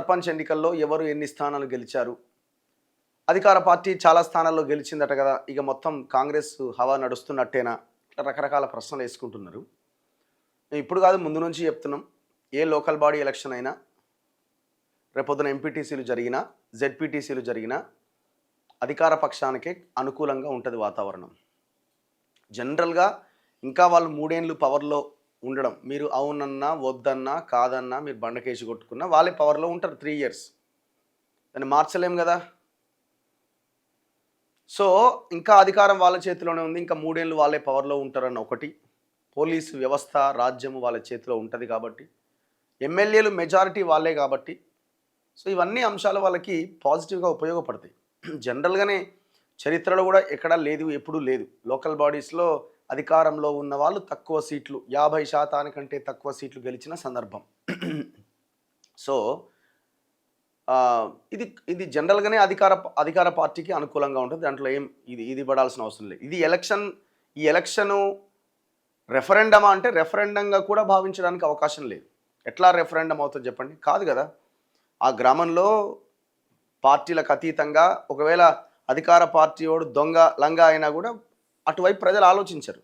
సర్పంచ్ ఎన్నికల్లో ఎవరు ఎన్ని స్థానాలు గెలిచారు? అధికార పార్టీ చాలా స్థానాల్లో గెలిచిందట కదా, ఇక మొత్తం కాంగ్రెస్ హవా నడుస్తున్నట్టేనా? ఇట్లా రకరకాల ప్రశ్నలు వేసుకుంటున్నారు. ఇప్పుడు కాదు, ముందు నుంచి చెప్తున్నాం. ఏ లోకల్ బాడీ ఎలక్షన్ అయినా, రేపొద్దున ఎంపీటీసీలు జరిగినా, జెడ్పీటీసీలు జరిగినా అధికార పక్షానికే అనుకూలంగా ఉంటుంది వాతావరణం. జనరల్గా ఇంకా వాళ్ళు 3 ఏళ్ళు పవర్లో ఉండడం, మీరు అవునన్నా వద్దన్నా కాదన్నా మీరు బండకేసి కొట్టుకున్నా వాళ్ళే పవర్లో ఉంటారు 3 ఇయర్స్. దాన్ని మార్చలేం కదా. సో ఇంకా అధికారం వాళ్ళ చేతిలోనే ఉంది, ఇంకా 3 ఏళ్ళు వాళ్ళే పవర్లో ఉంటారన్న ఒకటి. పోలీసు వ్యవస్థ, రాజ్యము వాళ్ళ చేతిలో ఉంటుంది కాబట్టి, ఎమ్మెల్యేలు మెజారిటీ వాళ్ళే కాబట్టి, సో ఇవన్నీ అంశాలు వాళ్ళకి పాజిటివ్గా ఉపయోగపడతాయి. జనరల్గానే చరిత్రలో కూడా ఎక్కడా లేదు, ఎప్పుడూ లేదు. లోకల్ బాడీస్లో అధికారంలో ఉన్న వాళ్ళు తక్కువ సీట్లు, 50% తక్కువ సీట్లు గెలిచిన సందర్భం. సో ఇది జనరల్గానే అధికార పార్టీకి అనుకూలంగా ఉంటుంది. దాంట్లో ఏం ఇది పడాల్సిన అవసరం లేదు. ఈ ఎలక్షను రెఫరెండమా అంటే రెఫరెండంగా కూడా భావించడానికి అవకాశం లేదు. ఎట్లా రెఫరెండం అవుతుంది చెప్పండి? కాదు కదా. ఆ గ్రామంలో పార్టీలకు అతీతంగా ఒకవేళ అధికార పార్టీ వాడు దొంగ లంగా అయినా కూడా అటువైపు ప్రజలు ఆలోచించరు.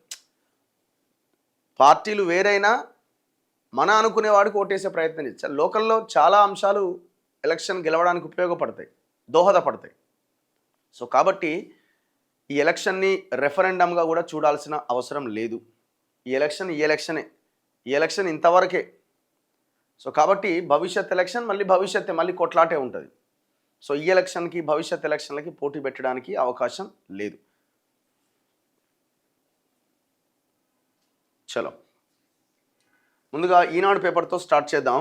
పార్టీలు వేరైనా మన అనుకునేవాడికి ఓటేసే ప్రయత్నం చేస్తారు. లోకల్లో చాలా అంశాలు ఎలక్షన్ గెలవడానికి ఉపయోగపడతాయి, దోహదపడతాయి. సో కాబట్టి ఈ ఎలక్షన్ని రెఫరెండంగా కూడా చూడాల్సిన అవసరం లేదు. ఈ ఎలక్షన్ ఇంతవరకే. సో కాబట్టి భవిష్యత్ ఎలక్షన్ మళ్ళీ కొట్లాటే ఉంటుంది. సో ఈ ఎలక్షన్కి భవిష్యత్ ఎలక్షన్లకి పోటీ పెట్టడానికి అవకాశం లేదు. చలో ముందుగా ఈనాడు పేపర్తో స్టార్ట్ చేద్దాం.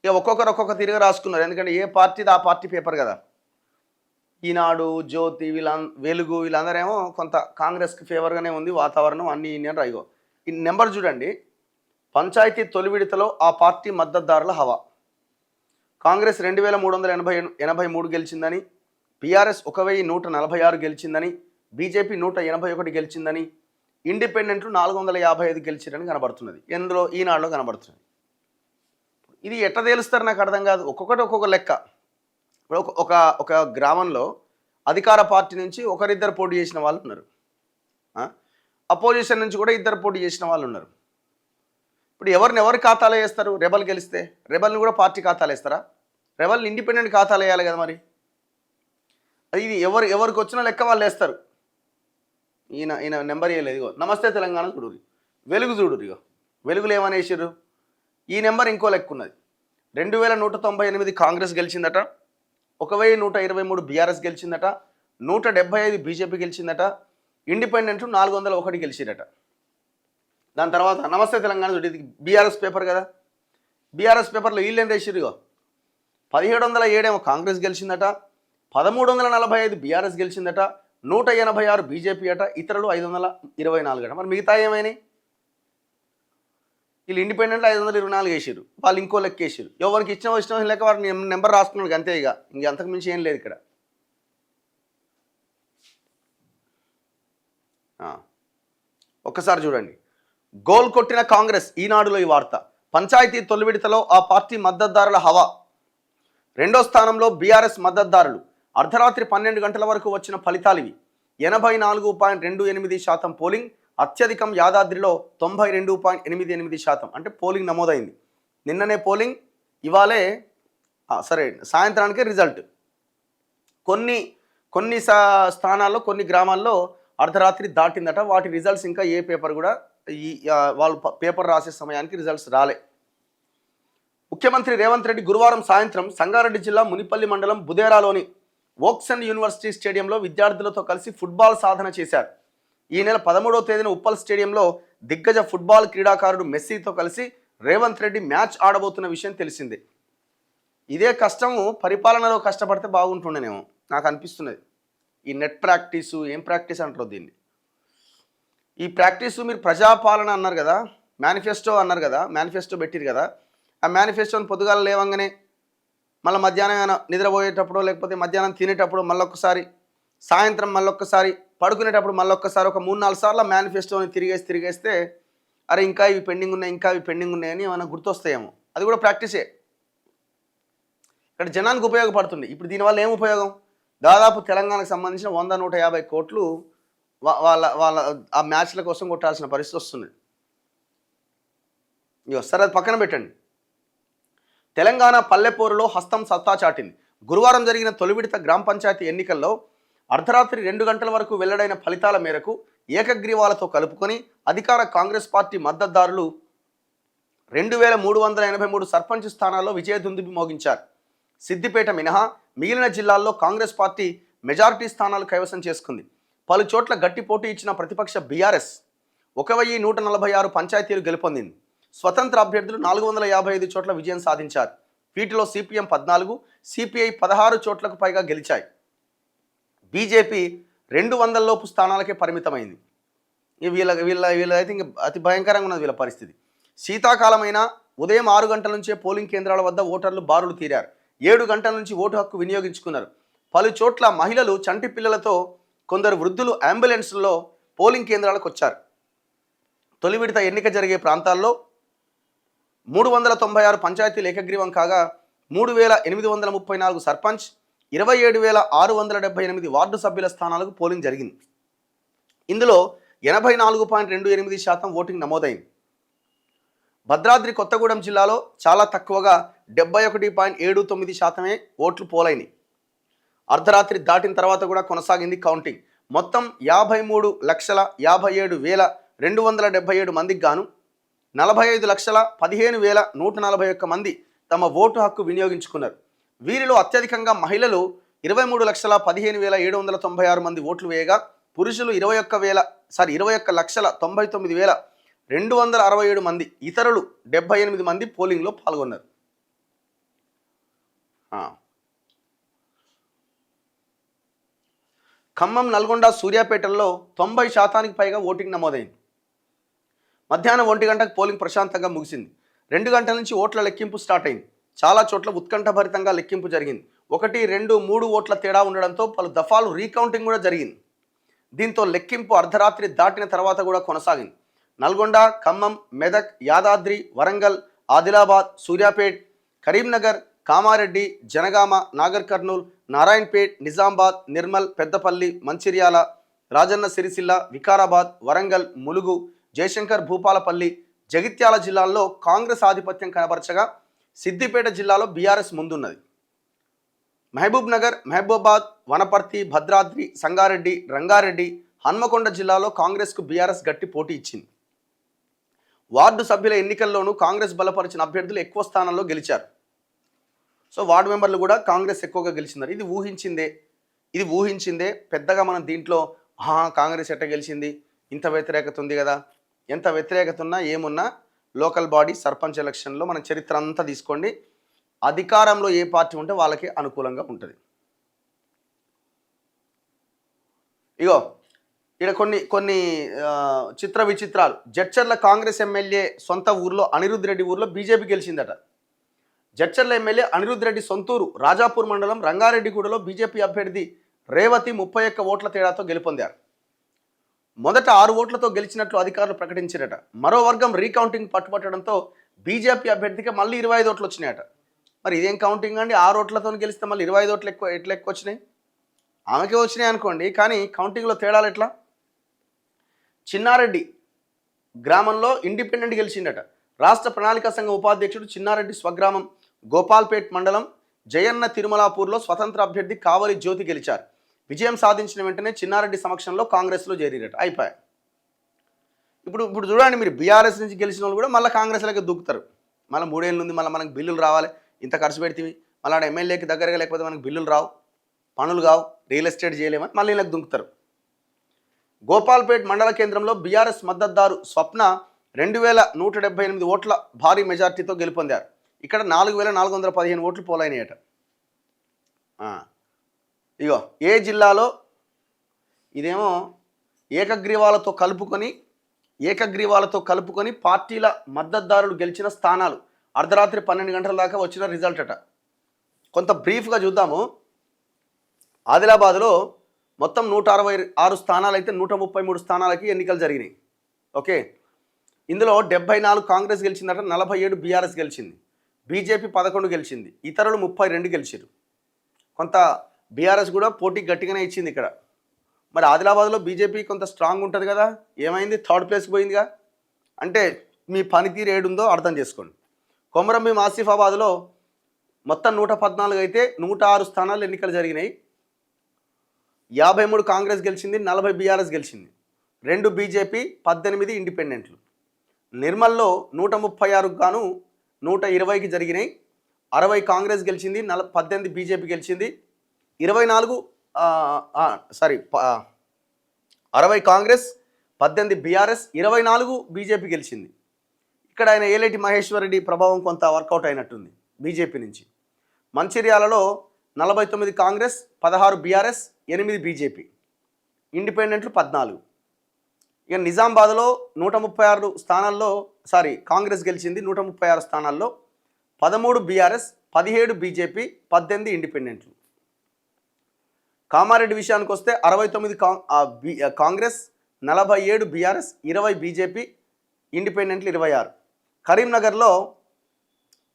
ఇక ఒక్కొక్క తిరిగి రాసుకున్నారు, ఎందుకంటే ఏ పార్టీది ఆ పార్టీ పేపర్ కదా. ఈనాడు, జ్యోతి, వెలుగు వీళ్ళందరేమో కొంత కాంగ్రెస్కి ఫేవర్గానే ఉంది వాతావరణం, అన్ని రాయిగో. ఈ నెంబర్ చూడండి. పంచాయతీ తొలి విడతలో ఆ పార్టీ మద్దతుదారుల హవా. కాంగ్రెస్ 2383 గెలిచిందని, బీఆర్ఎస్ 1146 గెలిచిందని, బీజేపీ 181 గెలిచిందని, ఇండిపెండెంట్లు 455 గెలిచారని కనబడుతున్నది. ఎందులో? ఈనాడులో కనబడుతున్నది. ఇది ఎట్లా తేలుస్తారు నాకు అర్థం కాదు. ఒక్కొక్క లెక్క. ఒక గ్రామంలో అధికార పార్టీ నుంచి ఒకరిద్దరు పోటీ చేసిన వాళ్ళు ఉన్నారు, అపోజిషన్ నుంచి కూడా 2 పోటీ చేసిన వాళ్ళు ఉన్నారు. ఇప్పుడు ఎవరు ఖాతాలో వేస్తారు? రెబల్ గెలిస్తే రెబల్ని కూడా పార్టీ ఖాతాలో వేస్తారా? రెబల్ని ఇండిపెండెంట్ ఖాతాలో వేయాలి కదా. మరి ఇది ఎవరికి వచ్చిన లెక్క వాళ్ళు వేస్తారు. ఈయన నెంబర్ వేయలేదు. ఇగో నమస్తే తెలంగాణ చూడురి, వెలుగు చూడురు. ఇగో వెలుగులు ఏమని వేసారు? ఈ నెంబర్ ఇంకో లెక్క ఉన్నది. 2198 కాంగ్రెస్ గెలిచిందట, 1123 బీఆర్ఎస్ గెలిచిందట, 175 బీజేపీ గెలిచిందట, ఇండిపెండెంట్ 401 గెలిచిరట. దాని తర్వాత నమస్తే తెలంగాణ చూడు, ఇది బీఆర్ఎస్ పేపర్ కదా. బీఆర్ఎస్ పేపర్లో వీళ్ళేం వేసిరు? 1707 ఏమో కాంగ్రెస్ గెలిచిందట, 1345 బీఆర్ఎస్ గెలిచిందట, 186 బీజేపీ అట, ఇతరులు 524 అట. మరి మిగతా ఏమైనాయి? వీళ్ళు ఇండిపెండెంట్లో 524 వేసారు, వాళ్ళు ఇంకో లెక్క వేసారు. ఎవరికి ఇష్టం లెక్క వారు నెంబర్ రాసుకున్నాడు అంతే. ఇక అంతకు మించి ఏం లేదు ఇక్కడ. ఒక్కసారి చూడండి. గోల్ కొట్టిన కాంగ్రెస్, ఈనాడులో ఈ వార్త. పంచాయతీ తొలి విడతలో ఆ పార్టీ మద్దతుదారుల హవా. 2వ స్థానంలో బీఆర్ఎస్ మద్దతుదారులు. అర్ధరాత్రి 12 గంటల వరకు వచ్చిన ఫలితాలు ఇవి. 84.28% పోలింగ్. అత్యధికం యాదాద్రిలో 92.88%. అంటే పోలింగ్ నమోదైంది. నిన్ననే పోలింగ్, ఇవాళే సరే సాయంత్రానికే రిజల్ట్. కొన్ని స్థానాల్లో, కొన్ని గ్రామాల్లో అర్ధరాత్రి దాటిందట. వాటి రిజల్ట్స్ ఇంకా ఏ పేపర్ కూడా వాళ్ళు పేపర్ రాసే సమయానికి రిజల్ట్స్ రాలే. ముఖ్యమంత్రి రేవంత్ రెడ్డి గురువారం సాయంత్రం సంగారెడ్డి జిల్లా మునిపల్లి మండలం బుదేరాలోని వోక్సన్ యూనివర్సిటీ స్టేడియంలో విద్యార్థులతో కలిసి ఫుట్బాల్ సాధన చేశారు. ఈ నెల 13వ తేదీన ఉప్పల్ స్టేడియంలో దిగ్గజ ఫుట్బాల్ క్రీడాకారుడు మెస్సీతో కలిసి రేవంత్ రెడ్డి మ్యాచ్ ఆడబోతున్న విషయం తెలిసిందే. ఇదే కష్టము పరిపాలనలో కష్టపడితే బాగుంటుండేనేమో నాకు అనిపిస్తున్నది. ఈ నెట్ ప్రాక్టీసు ఏం ప్రాక్టీస్ అంటారు దీన్ని? ఈ ప్రాక్టీసు మీరు ప్రజాపాలన అన్నారు కదా, మేనిఫెస్టో అన్నారు కదా, మేనిఫెస్టో పెట్టిరు కదా. ఆ మేనిఫెస్టోని పొద్దుగాల లేవంగానే మళ్ళీ మధ్యాహ్నం నిద్రపోయేటప్పుడు, లేకపోతే మధ్యాహ్నం తినేటప్పుడు మళ్ళొక్కసారి, సాయంత్రం మళ్ళొక్కసారి, పడుకునేటప్పుడు మళ్ళొక్కసారి, ఒక 3-4 సార్లు మేనిఫెస్టోని తిరిగేస్తే అరే ఇంకా ఇవి పెండింగ్ ఉన్నాయి అని ఏమైనా గుర్తొస్తాయేమో. అది కూడా ప్రాక్టీసే. ఇక్కడ జనానికి ఉపయోగపడుతుంది. ఇప్పుడు దీనివల్ల ఏం ఉపయోగం? దాదాపు తెలంగాణకు సంబంధించిన 100-150 కోట్లు వాళ్ళ వాళ్ళ ఆ మ్యాచ్ల కోసం కొట్టాల్సిన పరిస్థితి వస్తుంది. ఇగో సరే, అది పక్కన పెట్టండి. తెలంగాణ పల్లెపోరులో హస్తం సత్తా చాటింది. గురువారం జరిగిన తొలి విడత గ్రామ పంచాయతీ ఎన్నికల్లో అర్ధరాత్రి 2 గంటల వరకు వెల్లడైన ఫలితాల మేరకు ఏకగ్రీవాలతో కలుపుకొని అధికార కాంగ్రెస్ పార్టీ మద్దతుదారులు 2383 సర్పంచ్ స్థానాల్లో విజయదుందుబి మోగించారు. సిద్దిపేట మినహా మిగిలిన జిల్లాల్లో కాంగ్రెస్ పార్టీ మెజారిటీ స్థానాలు కైవసం చేసుకుంది. పలు చోట్ల గట్టి పోటీ ఇచ్చిన ప్రతిపక్ష బీఆర్ఎస్ 1146 పంచాయతీలు గెలుపొందింది. స్వతంత్ర అభ్యర్థులు 455 చోట్ల విజయం సాధించారు. వీటిలో సిపిఎం 14, సిపిఐ 16 చోట్లకు పైగా గెలిచాయి. బీజేపీ 200 లోపు స్థానాలకే పరిమితమైంది. వీళ్ళైతే ఇంకా అతి భయంకరంగా ఉన్నది వీళ్ళ పరిస్థితి. శీతాకాలమైన ఉదయం 6 గంటల నుంచే పోలింగ్ కేంద్రాల వద్ద ఓటర్లు బారులు తీరారు. 7 గంటల నుంచి ఓటు హక్కు వినియోగించుకున్నారు. పలు చోట్ల మహిళలు, చంటి పిల్లలతో, కొందరు వృద్ధులు అంబులెన్స్లలో పోలింగ్ కేంద్రాలకు వచ్చారు. తొలి విడత ఎన్నిక జరిగే ప్రాంతాల్లో 396 పంచాయతీలు ఏకగ్రీవం కాగా 3834 సర్పంచ్, 27678 వార్డు సభ్యుల స్థానాలకు పోలింగ్ జరిగింది. ఇందులో 84.28% ఓటింగ్ నమోదైంది. భద్రాద్రి కొత్తగూడెం జిల్లాలో చాలా తక్కువగా 71.79% ఓట్లు పోలైనవి. అర్ధరాత్రి దాటిన తర్వాత కూడా కొనసాగింది కౌంటింగ్. మొత్తం 53,57,277 మందికి గాను 45,15,141 మంది తమ ఓటు హక్కు వినియోగించుకున్నారు. వీరిలో అత్యధికంగా మహిళలు 23,15,796 మంది ఓట్లు వేయగా పురుషులు 21,99,267 మంది, ఇతరులు 78 మంది పోలింగ్లో పాల్గొన్నారు. ఖమ్మం, నల్గొండ, సూర్యాపేటల్లో 90% పైగా ఓటింగ్ నమోదైంది. మధ్యాహ్నం 1 గంటకు పోలింగ్ ప్రశాంతంగా ముగిసింది. 2 గంటల నుంచి ఓట్ల లెక్కింపు స్టార్ట్ అయింది. చాలా చోట్ల ఉత్కంఠభరితంగా లెక్కింపు జరిగింది. 1, 2, 3 ఓట్ల తేడా ఉండడంతో పలు దఫాలు రీకౌంటింగ్ కూడా జరిగింది. దీంతో లెక్కింపు అర్ధరాత్రి దాటిన తర్వాత కూడా కొనసాగింది. నల్గొండ, ఖమ్మం, మెదక్, యాదాద్రి, వరంగల్, ఆదిలాబాద్, సూర్యాపేట్, కరీంనగర్, కామారెడ్డి, జనగామ, నాగర్ కర్నూల్, నారాయణపేట్, నిజామాబాద్, నిర్మల్, పెద్దపల్లి, మంచిర్యాల, రాజన్న సిరిసిల్ల, వికారాబాద్, వరంగల్, ములుగు, జయశంకర్ భూపాలపల్లి, జగిత్యాల జిల్లాల్లో కాంగ్రెస్ ఆధిపత్యం కనబరచగా సిద్దిపేట జిల్లాలో బీఆర్ఎస్ ముందున్నది. మహబూబ్ నగర్, మహబూబాబాద్, వనపర్తి, భద్రాద్రి, సంగారెడ్డి, రంగారెడ్డి, హన్మకొండ జిల్లాలో కాంగ్రెస్కు బీఆర్ఎస్ గట్టి పోటీ ఇచ్చింది. వార్డు సభ్యుల ఎన్నికల్లోనూ కాంగ్రెస్ బలపరిచిన అభ్యర్థులు ఎక్కువ స్థానాల్లో గెలిచారు. సో వార్డు మెంబర్లు కూడా కాంగ్రెస్ ఎక్కువగా గెలిచినారు. ఇది ఊహించిందే. పెద్దగా మనం దీంట్లో కాంగ్రెస్ ఎట్ట గెలిచింది, ఇంత వ్యతిరేకత ఉంది కదా, ఎంత వ్యతిరేకత ఉన్నా ఏమున్నా లోకల్ బాడీ సర్పంచ్ ఎలక్షన్లో మన చరిత్ర అంతా తీసుకోండి, అధికారంలో ఏ పార్టీ ఉంటే వాళ్ళకి అనుకూలంగా ఉంటుంది. ఇగో ఇక్కడ కొన్ని చిత్ర విచిత్రాలు. జడ్చర్ల కాంగ్రెస్ ఎమ్మెల్యే సొంత ఊర్లో అనిరుద్ రెడ్డి ఊర్లో బీజేపీ గెలిచిందట. జడ్చర్ల ఎమ్మెల్యే అనిరుద్ రెడ్డి సొంతూరు రాజాపూర్ మండలం రంగారెడ్డిగూడలో బీజేపీ అభ్యర్థి రేవతి 31 ఓట్ల తేడాతో గెలుపొందారు. మొదట 6 ఓట్లతో గెలిచినట్లు అధికారులు ప్రకటించారట. మరో వర్గం రీకౌంటింగ్ పట్టుబట్టడంతో బీజేపీ అభ్యర్థికి మళ్ళీ 25 ఓట్లు వచ్చినాయట. మరి ఇదేం కౌంటింగ్ అండి? 6 ఓట్లతో గెలిస్తే మళ్ళీ 25 ఓట్లు ఎట్లా ఎక్కువ వచ్చినాయి? ఆమెకే వచ్చినాయి అనుకోండి, కానీ కౌంటింగ్లో తేడాలు ఎట్లా? చిన్నారెడ్డి గ్రామంలో ఇండిపెండెంట్ గెలిచిండట. రాష్ట్ర ప్రణాళిక సంఘం ఉపాధ్యక్షుడు చిన్నారెడ్డి స్వగ్రామం గోపాల్పేట్ మండలం జయన్న తిరుమలాపూర్లో స్వతంత్ర అభ్యర్థి కావలి జ్యోతి గెలిచారు. విజయం సాధించిన వెంటనే చిన్నారెడ్డి సమక్షంలో కాంగ్రెస్లో చేరిరట. అయిపోయాయి. ఇప్పుడు చూడండి, మీరు బీఆర్ఎస్ నుంచి గెలిచిన వాళ్ళు కూడా మళ్ళీ కాంగ్రెస్లోకి దూకుతారు. మళ్ళీ 3 ఏళ్ళ నుండి మళ్ళీ మనకు బిల్లులు రావాలి, ఇంత ఖర్చు పెడితే మళ్ళీ ఆడ ఎమ్మెల్యేకి దగ్గరగా లేకపోతే మనకు బిల్లులు రావు, పనులు కావు, రియల్ ఎస్టేట్ చేయలేమని మళ్ళీ వీళ్ళకి దుంకుతారు. గోపాల్పేట్ మండల కేంద్రంలో బీఆర్ఎస్ మద్దతుదారు స్వప్న 2178 ఓట్ల భారీ మెజార్టీతో గెలుపొందారు. ఇక్కడ 4415 ఓట్లు పోలైనయట. ఇగో ఏ జిల్లాలో ఇదేమో ఏకగ్రీవాలతో కలుపుకొని పార్టీల మద్దతుదారులు గెలిచిన స్థానాలు అర్ధరాత్రి 12 గంటల దాకా వచ్చిన రిజల్ట్ అట. కొంత బ్రీఫ్గా చూద్దాము. ఆదిలాబాద్లో మొత్తం 166 స్థానాలు అయితే 133 స్థానాలకి ఎన్నికలు జరిగినాయి. ఓకే, ఇందులో 74 కాంగ్రెస్ గెలిచిందట, 47 బీఆర్ఎస్ గెలిచింది. బీజేపీ 11 గెలిచింది, ఇతరులు 32 గెలిచారు. కొంత బీఆర్ఎస్ కూడా పోటీ గట్టిగానే ఇచ్చింది ఇక్కడ. మరి ఆదిలాబాద్లో బీజేపీ కొంత స్ట్రాంగ్ ఉంటుంది కదా, ఏమైంది? థర్డ్ ప్లేస్కి పోయిందిగా. అంటే మీ పనితీరు ఏడుందో అర్థం చేసుకోండి. కొమరంభీం ఆసిఫాబాద్లో మొత్తం 114 అయితే 106 స్థానాలు ఎన్నికలు జరిగినాయి. 53 కాంగ్రెస్ గెలిచింది, 40 బీఆర్ఎస్ గెలిచింది, 2 బీజేపీ, 18 ఇండిపెండెంట్లు. నిర్మల్లో 136కు గాను 120కి జరిగినాయి. 60 కాంగ్రెస్ గెలిచింది, 18 బీజేపీ గెలిచింది, 24 60 కాంగ్రెస్, 18 బీఆర్ఎస్, 24 బీజేపీ గెలిచింది. ఇక్కడ ఆయన ఏలేటి మహేశ్వర్ రెడ్డి ప్రభావం కొంత వర్కౌట్ అయినట్టుంది బీజేపీ నుంచి. మంచిర్యాలలో 49 కాంగ్రెస్, 16 బీఆర్ఎస్, 8 బీజేపీ, ఇండిపెండెంట్లు 14. ఇక నిజామాబాద్లో 136 స్థానాల్లో కాంగ్రెస్ గెలిచింది, 136 స్థానాల్లో 13 బీఆర్ఎస్, 17 బీజేపీ, 18 ఇండిపెండెంట్లు. కామారెడ్డి విషయానికి వస్తే 69 కాంగ్రెస్, 47 బీఆర్ఎస్, 20 బీజేపీ, ఇండిపెండెంట్లు 26. కరీంనగర్లో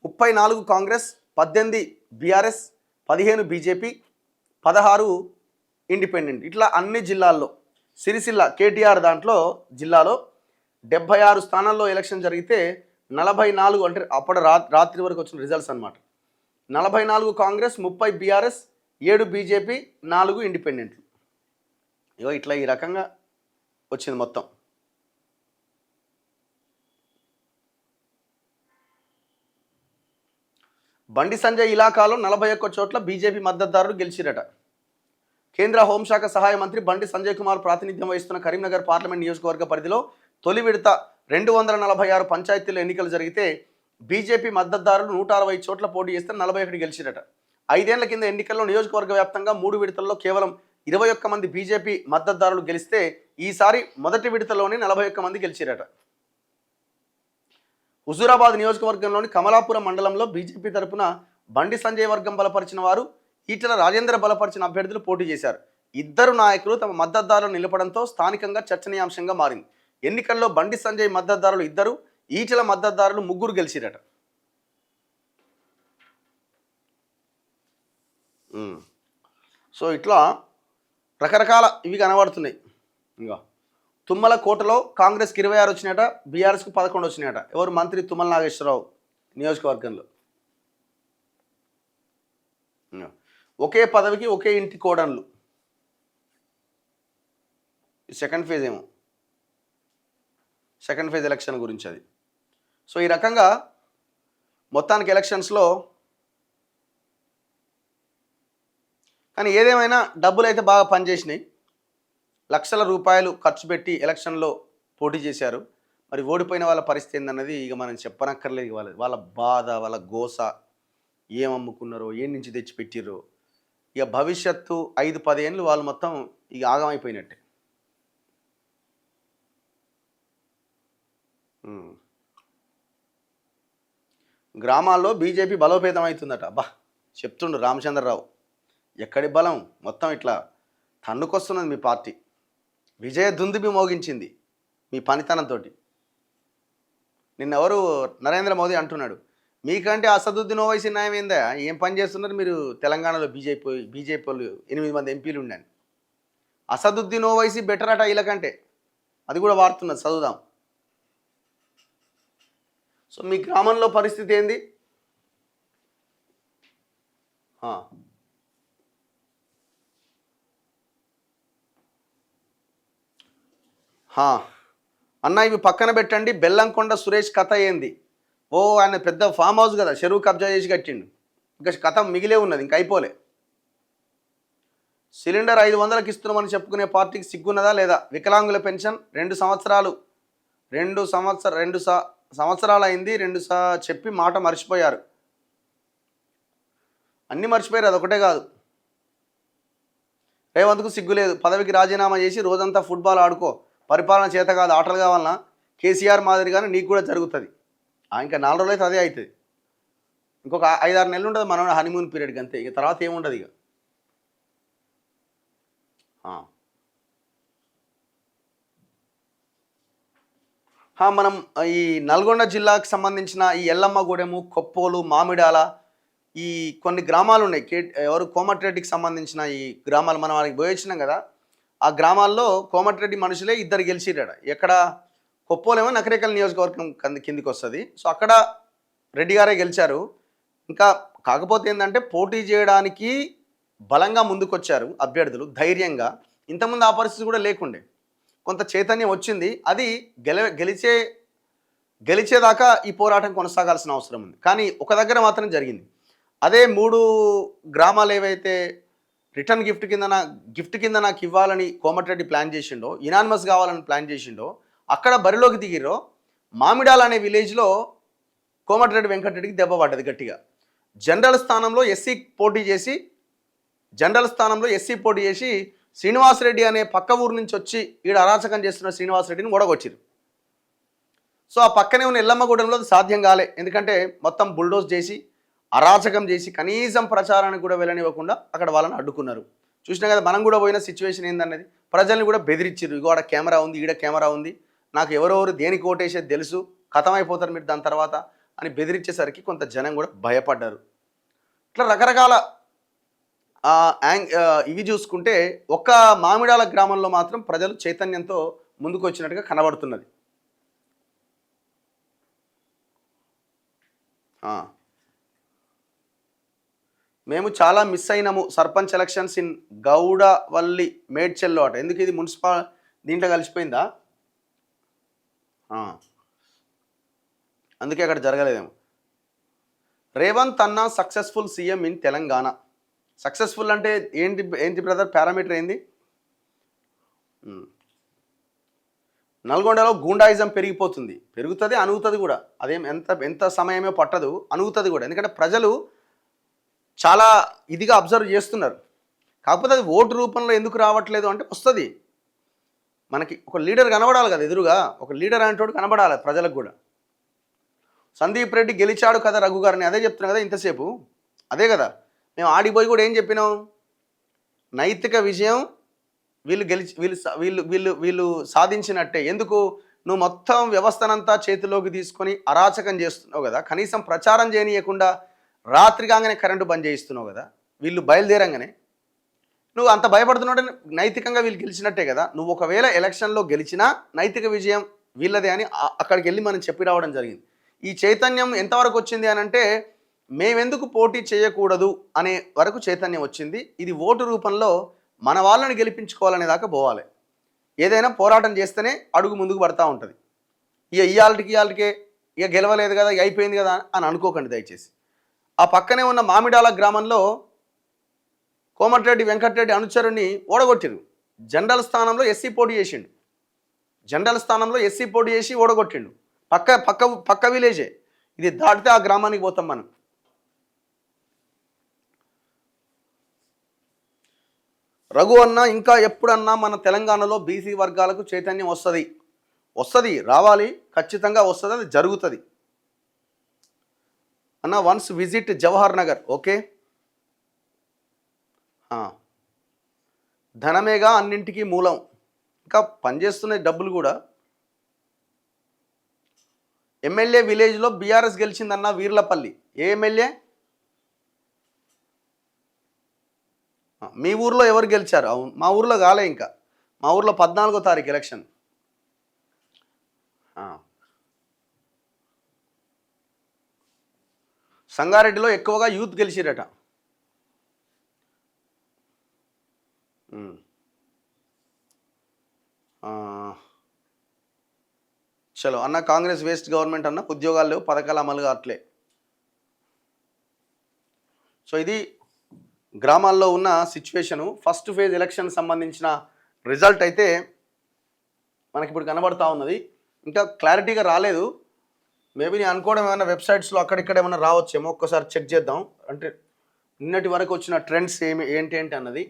34 కాంగ్రెస్, 18 బీఆర్ఎస్, 15 బీజేపీ, 16 ఇండిపెండెంట్. ఇట్లా అన్ని జిల్లాల్లో. సిరిసిల్ల కేటీఆర్ జిల్లాలో 76 స్థానాల్లో ఎలక్షన్ జరిగితే 44, అంటే అప్పుడు రాత్రి వరకు వచ్చిన రిజల్ట్స్ అనమాట. 44 కాంగ్రెస్, 30 బీఆర్ఎస్, 7 బీజేపీ, 4 ఇండిపెండెంట్లు. ఇగో ఇట్లా ఈ రకంగా వచ్చింది మొత్తం. బండి సంజయ్ ఇలాకాలో 41 చోట్ల బీజేపీ మద్దతుదారులు గెలిచిరట. కేంద్ర హోంశాఖ సహాయ మంత్రి బండి సంజయ్ కుమార్ ప్రాతినిధ్యం వహిస్తున్న కరీంనగర్ పార్లమెంట్ నియోజకవర్గ పరిధిలో తొలి విడత 246 పంచాయతీల్లో ఎన్నికలు జరిగితే బీజేపీ మద్దతుదారులు 160 చోట్ల పోటీ చేస్తే 41 గెలిచిరట. 5 ఏళ్ల కింద ఎన్నికల్లో నియోజకవర్గ వ్యాప్తంగా 3 విడతల్లో కేవలం 21 మంది బీజేపీ మద్దతుదారులు గెలిస్తే ఈసారి మొదటి విడతలోనే 41 మంది గెలిచిరట. హుజూరాబాద్ నియోజకవర్గంలోని కమలాపురం మండలంలో బీజేపీ తరపున బండి సంజయ్ వర్గం బలపరిచిన వారు, ఈటెల రాజేందర్ బలపరిచిన అభ్యర్థులు పోటీ చేశారు. ఇద్దరు నాయకులు తమ మద్దతుదారులను నిలపడంతో స్థానికంగా చర్చనీయాంశంగా మారింది. ఎన్నికల్లో బండి సంజయ్ మద్దతుదారులు 2, ఈటెల మద్దతుదారులు 3 గెలిచిరట. సో ఇట్లా రకరకాల ఇవి కనబడుతున్నాయి. ఇంకా తుమ్మల కోటలో కాంగ్రెస్కి 26 వచ్చినాయట, బీఆర్ఎస్కు 11 వచ్చినాయట. ఎవరు? మంత్రి తుమ్మల నాగేశ్వరరావు నియోజకవర్గంలో. ఒకే పదవికి ఒకే ఇంటి కోడన్లు. సెకండ్ ఫేజ్ ఏమో, సెకండ్ ఫేజ్ ఎలక్షన్ గురించి అది. సో ఈ రకంగా మొత్తానికి ఎలక్షన్స్లో, కానీ ఏదేమైనా డబ్బులు అయితే బాగా పనిచేసినాయి. లక్షల రూపాయలు ఖర్చు పెట్టి ఎలక్షన్లో పోటీ చేశారు. మరి ఓడిపోయిన వాళ్ళ పరిస్థితి ఏందన్నది ఇక మనం చెప్పనక్కర్లేదు. వాళ్ళ బాధ, వాళ్ళ గోస, ఏం అమ్ముకున్నారో, ఏం నుంచి తెచ్చి పెట్టిర్రో, ఇక భవిష్యత్తు 5-10 ఏళ్ళు వాళ్ళు మొత్తం ఇక ఆగమైపోయినట్టే. గ్రామాల్లో బీజేపీ బలోపేతం అవుతుందట. చెప్తుండు రామచంద్రరావు. ఎక్కడి బలం? మొత్తం ఇట్లా తన్నుకొస్తున్నది మీ పార్టీ. విజయ దుందుబి మోగించింది మీ పనితనంతో. నిన్నెవరు నరేంద్ర మోదీ అంటున్నాడు, మీకంటే అసదుద్దీన్ ఓవైసీ న్యాయం ఏందా, ఏం పని చేస్తున్నారు మీరు తెలంగాణలో? బీజేపీ వాళ్ళు 8 మంది ఎంపీలు ఉండాను. అసదుద్దీన్ ఓవైసీ బెటర్ అట వీళ్ళకంటే. అది కూడా వాడుతున్నది, చదువుదాం. సో మీ గ్రామంలో పరిస్థితి ఏంది? అన్న ఇవి పక్కన పెట్టండి. బెల్లంకొండ సురేష్ కథ ఏంది? ఆయన పెద్ద ఫామ్ హౌస్ కదా, చెరువు కబ్జా చేసి కట్టిండు. ఇంకా కథ మిగిలే ఉన్నది, ఇంకా అయిపోలే. సిలిండర్ 500కి ఇస్తున్నామని చెప్పుకునే పార్టీకి సిగ్గున్నదా లేదా? వికలాంగుల పెన్షన్ 2 సంవత్సరాలు అయింది, 2 చెప్పి మాట మర్చిపోయారు. అన్నీ మర్చిపోయారు, అదొకటే కాదు. రేవంత్కు సిగ్గు లేదు. పదవికి రాజీనామా చేసి రోజంతా ఫుట్బాల్ ఆడుకో, పరిపాలన చేత కాదు ఆటలు కావాలన్నా కేసీఆర్ మాదిరిగానే నీకు కూడా జరుగుతుంది. ఇంకా 4 రోజులు అయితే అదే అవుతుంది. ఇంకొక 5-6 నెలలు ఉంటుంది మన హనీమూన్ పీరియడ్కి, అంతే. ఇక తర్వాత ఏముండదు. ఇక మనం ఈ నల్గొండ జిల్లాకు సంబంధించిన ఈ ఎల్లమ్మగూడెము, కొప్పోలు, మామిడాల ఈ కొన్ని గ్రామాలు ఉన్నాయి. ఎవరు కోమటిరెడ్డికి సంబంధించిన ఈ గ్రామాలు మనం వాళ్ళకి పోయొచ్చినాం కదా. ఆ గ్రామాల్లో కోమటిరెడ్డి మనుషులే ఇద్దరు గెలిచిరాడ. ఎక్కడ కొప్పోలేమో నకరేకల్ నియోజకవర్గం కిందికి వస్తుంది. సో అక్కడ రెడ్డి గారే గెలిచారు. ఇంకా కాకపోతే ఏంటంటే పోటీ చేయడానికి బలంగా ముందుకొచ్చారు అభ్యర్థులు ధైర్యంగా. ఇంతకుముందు ఆ పరిస్థితి కూడా లేకుండే, కొంత చైతన్యం వచ్చింది. అది గెలిచేదాకా ఈ పోరాటం కొనసాగాల్సిన అవసరం ఉంది. కానీ ఒక దగ్గర మాత్రం జరిగింది. అదే 3 గ్రామాలు ఏవైతే రిటర్న్ గిఫ్ట్ కింద నాకు ఇవ్వాలని కోమటిరెడ్డి ప్లాన్ చేసిండో, ఇనానిమస్ కావాలని ప్లాన్ చేసిండో, అక్కడ బరిలోకి దిగిరో మామిడాల అనే విలేజ్లో కోమటిరెడ్డి వెంకటరెడ్డికి దెబ్బ పడ్డది గట్టిగా. జనరల్ స్థానంలో ఎస్సీ పోటీ చేసి శ్రీనివాసరెడ్డి అనే పక్క ఊరు నుంచి వచ్చి ఈడ అరాచకం చేస్తున్న శ్రీనివాసరెడ్డిని ఓడగొచ్చారు. సో ఆ పక్కనే ఉన్న ఎల్లమ్మగూడెంలో అది సాధ్యం కాలే. ఎందుకంటే మొత్తం బుల్డోజ్ చేసి అరాచకం చేసి కనీసం ప్రచారానికి కూడా వెళ్ళనివ్వకుండా అక్కడ వాళ్ళని అడ్డుకున్నారు. చూసినా కదా మనం కూడా పోయిన సిచ్యువేషన్ ఏందన్నది. ప్రజల్ని కూడా బెదిరించారు. ఇగో ఆడ కెమెరా ఉంది, ఈడ కెమెరా ఉంది, నాకు ఎవరెవరు దేనికి ఓటేసేది తెలుసు, ఖతమైపోతారు మీరు దాని తర్వాత అని బెదిరించేసరికి కొంత జనం కూడా భయపడ్డారు. ఇట్లా రకరకాల ఇవి చూసుకుంటే ఒక్క మామిడాల గ్రామంలో మాత్రం ప్రజలు చైతన్యంతో ముందుకు వచ్చినట్టుగా కనబడుతున్నది. మేము చాలా మిస్ అయినాము సర్పంచ్ ఎలక్షన్స్ ఇన్ గౌడవల్లి మేడ్చెల్లో అట. ఎందుకు ఇది మున్సిపల్ దీంట్లో కలిసిపోయిందా? అందుకే అక్కడ జరగలేదేమో. రేవంత్ అన్న successful CM in Telangana. Successful అంటే ఏంటి బ్రదర్? పారామీటర్ ఏంది? నల్గొండలో గూండాయిజం పెరుగుతుంది, అనుగుతుంది కూడా. అదేం ఎంత సమయమే పట్టదు, అనుగుతుంది కూడా. ఎందుకంటే ప్రజలు చాలా ఇదిగా అబ్జర్వ్ చేస్తున్నారు. కాకపోతే అది ఓటు రూపంలో ఎందుకు రావట్లేదు అంటే వస్తుంది. మనకి ఒక లీడర్ కనబడాలి కదా, ఎదురుగా ఒక లీడర్ అంటోడు కనబడాలి ప్రజలకు కూడా. సందీప్ రెడ్డి గెలిచాడు కదా రఘు గారిని, అదే చెప్తున్నా కదా ఇంతసేపు, అదే కదా. మేము ఆడిపోయి కూడా ఏం చెప్పినాం? నైతిక విజయం వీళ్ళు సాధించినట్టే. ఎందుకు? నువ్వు మొత్తం వ్యవస్థనంతా చేతిలోకి తీసుకొని అరాచకం చేస్తున్నావు కదా, కనీసం ప్రచారం చేయనీయకుండా రాత్రి కాగానే కరెంటు బంద్ చేయిస్తున్నావు కదా, వీళ్ళు బయలుదేరంగానే నువ్వు అంత భయపడుతున్నావు. నైతికంగా వీళ్ళు గెలిచినట్టే కదా. నువ్వు ఒకవేళ ఎలక్షన్లో గెలిచినా నైతిక విజయం వీళ్ళదే అని అక్కడికి వెళ్ళి మనం చెప్పి రావడం జరిగింది. ఈ చైతన్యం ఎంతవరకు వచ్చింది అని అంటే, మేమెందుకు పోటీ చేయకూడదు అనే వరకు చైతన్యం వచ్చింది. ఇది ఓటు రూపంలో మన వాళ్ళని గెలిపించుకోవాలనే దాకా పోవాలి. ఏదైనా పోరాటం చేస్తేనే అడుగు ముందుకు పడతా ఉంటుంది. ఇవాళకే ఇక గెలవలేదు కదా, ఇక అయిపోయింది కదా అని అనుకోకండి దయచేసి. ఆ పక్కనే ఉన్న మామిడాల గ్రామంలో కోమటిరెడ్డి వెంకటరెడ్డి అనుచరుని ఓడగొట్టిరు. జనరల్ స్థానంలో ఎస్సీ పోటీ చేసి ఓడగొట్టిండు. పక్క విలేజే. ఇది దాటితే ఆ గ్రామానికి పోతాం మనం. రఘు అన్న ఇంకా ఎప్పుడన్నా మన తెలంగాణలో బీసీ వర్గాలకు చైతన్యం వస్తుంది, రావాలి, ఖచ్చితంగా వస్తుంది, అది జరుగుతుంది అన్న. Once visit Jawahar Nagar. Okay, ధనమేగా అన్నింటికీ మూలం. ఇంకా పనిచేస్తున్న డబ్బులు కూడా. ఎమ్మెల్యే విలేజ్లో బీఆర్ఎస్ గెలిచిందన్న వీర్లపల్లి. ఏ ఎమ్మెల్యే? మీ ఊర్లో ఎవరు గెలిచారు? అవును, మా ఊర్లో కాలే ఇంకా. మా ఊర్లో 14వ తారీఖు ఎలక్షన్. సంగారెడ్డిలో ఎక్కువగా యూత్ గెలిచిరట. చలో అన్న, కాంగ్రెస్ వేస్ట్ గవర్నమెంట్ అన్న, ఉద్యోగాలు లేవు, పథకాలు అమలు కావట్లే. సో ఇది గ్రామాల్లో ఉన్న సిచ్యువేషను. ఫస్ట్ ఫేజ్ ఎలక్షన్ సంబంధించిన రిజల్ట్ అయితే మనకి ఇప్పుడు కనబడతా ఉన్నది. ఇంకా క్లారిటీగా రాలేదు. మేబీ నేను అనుకోవడం ఏమైనా వెబ్సైట్స్లో అక్కడిక్కడ ఏమైనా రావచ్చేమో, ఒక్కసారి చెక్ చేద్దాం. అంటే నిన్నటి వరకు వచ్చిన ట్రెండ్స్ ఏంటి అన్నది.